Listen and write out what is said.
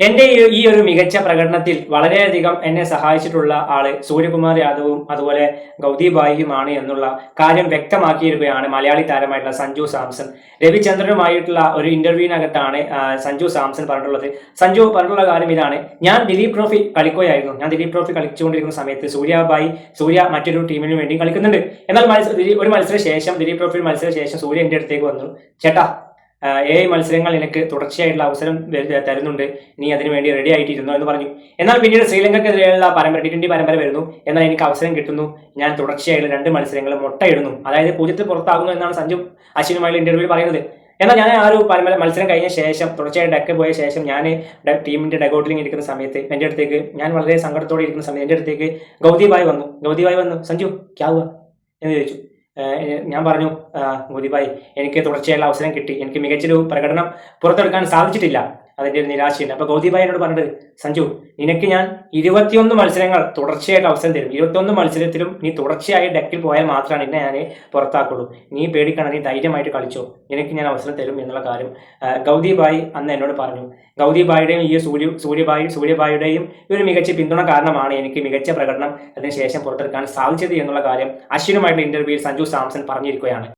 എന്റെ ഈ ഒരു മികച്ച പ്രകടനത്തിൽ വളരെയധികം എന്നെ സഹായിച്ചിട്ടുള്ള ആള് സൂര്യകുമാർ യാദവും അതുപോലെ ഗൗതി ബായിയുമാണ് എന്നുള്ള കാര്യം വ്യക്തമാക്കിയിരിക്കുകയാണ് മലയാളി താരമായിട്ടുള്ള സഞ്ജു സാംസൺ. രവിചന്ദ്രനുമായിട്ടുള്ള ഒരു ഇന്റർവ്യൂവിനകത്താണ് സഞ്ജു സാംസൺ പറഞ്ഞിട്ടുള്ളത്. സഞ്ജു പറഞ്ഞിട്ടുള്ള കാര്യം ഇതാണ്: ഞാൻ ദിലീപ് ട്രോഫി കളിക്കുകയായിരുന്നു. ഞാൻ ദിലീപ് ട്രോഫി കളിച്ചുകൊണ്ടിരിക്കുന്ന സമയത്ത് സൂര്യ മറ്റൊരു ടീമിന് വേണ്ടി കളിക്കുന്നുണ്ട്. എന്നാൽ ഒരു മത്സര ശേഷം ദിലീപ് ട്രോഫി മത്സര ശേഷം സൂര്യ എന്റെ അടുത്തേക്ക് വന്നു, ചേട്ടാ 7 മത്സരങ്ങൾ എനിക്ക് തുടർച്ചയായിട്ടുള്ള അവസരം തരുന്നുണ്ട്, നീ അതിനുവേണ്ടി റെഡി ആയിട്ടിരുന്നു എന്ന് പറഞ്ഞു. എന്നാൽ പിന്നീട് ശ്രീലങ്കക്കെതിരെയുള്ള T20 പരമ്പര വരുന്നു. എന്നാൽ എനിക്ക് അവസരം കിട്ടുന്നു, ഞാൻ തുടർച്ചയായിട്ടുള്ള 2 മത്സരങ്ങൾ മുട്ടയിടുന്നു, അതായത് 0 പുറത്താകുന്നു എന്നാണ് സഞ്ജു അശ്വിനുമായുള്ള ഇന്റർവ്യൂവിൽ പറയുന്നത്. എന്നാൽ ഞാൻ ആ ഒരു മത്സരം കഴിഞ്ഞ ശേഷം തുടർച്ചയായി ഡെക്ക് പോയ ശേഷം ഞാൻ ടീമിന്റെ ഡഗൌട്ടിൽ ഇരിക്കുന്ന സമയത്ത് എൻ്റെ അടുത്തേക്ക്, ഞാൻ വളരെ സങ്കടത്തോടെ ഇരിക്കുന്ന സമയത്ത് എൻ്റെ അടുത്തേക്ക് ഗൗതി ബായ് വന്നു, സഞ്ജു ക്യാ ഹുവാ എന്ന് ചോദിച്ചു. ഞാൻ പറഞ്ഞു, ഗൗതിഭായ്, എനിക്ക് തുടർച്ചയായുള്ള അവസരം കിട്ടി, എനിക്ക് മികച്ചൊരു പ്രകടനം പുറത്തെടുക്കാൻ സാധിച്ചിട്ടില്ല, അതിൻ്റെ ഒരു നിരാശയുണ്ട്. അപ്പൊ ഗൗതിഭായ് എന്നോട് പറഞ്ഞത്, സഞ്ജു, നിനക്ക് ഞാൻ 21 മത്സരങ്ങൾ തുടർച്ചയായിട്ട് അവസരം തരും. 21 മത്സരത്തിലും നീ തുടർച്ചയായി ഡെക്കിൽ പോയാൽ മാത്രമാണ് എന്നെ ഞാൻ പുറത്താക്കുള്ളൂ. നീ പേടിക്കണം, നീ ധൈര്യമായിട്ട് കളിച്ചോ, നിനക്ക് ഞാൻ അവസരം തരും എന്നുള്ള കാര്യം ഗൗതിഭായ് അന്ന് എന്നോട് പറഞ്ഞു. ഗൗതിഭായുടെയും ഈ സൂര്യഭായുടെയും ഒരു മികച്ച പിന്തുണ കാരണമാണ് എനിക്ക് മികച്ച പ്രകടനം അതിനുശേഷം പുറത്തെടുക്കാൻ സാധിച്ചത് എന്നുള്ള കാര്യം അശ്വിനുമായിട്ടുള്ള ഇന്റർവ്യൂവിൽ സഞ്ജു സാംസൺ പറഞ്ഞിരിക്കുകയാണ്.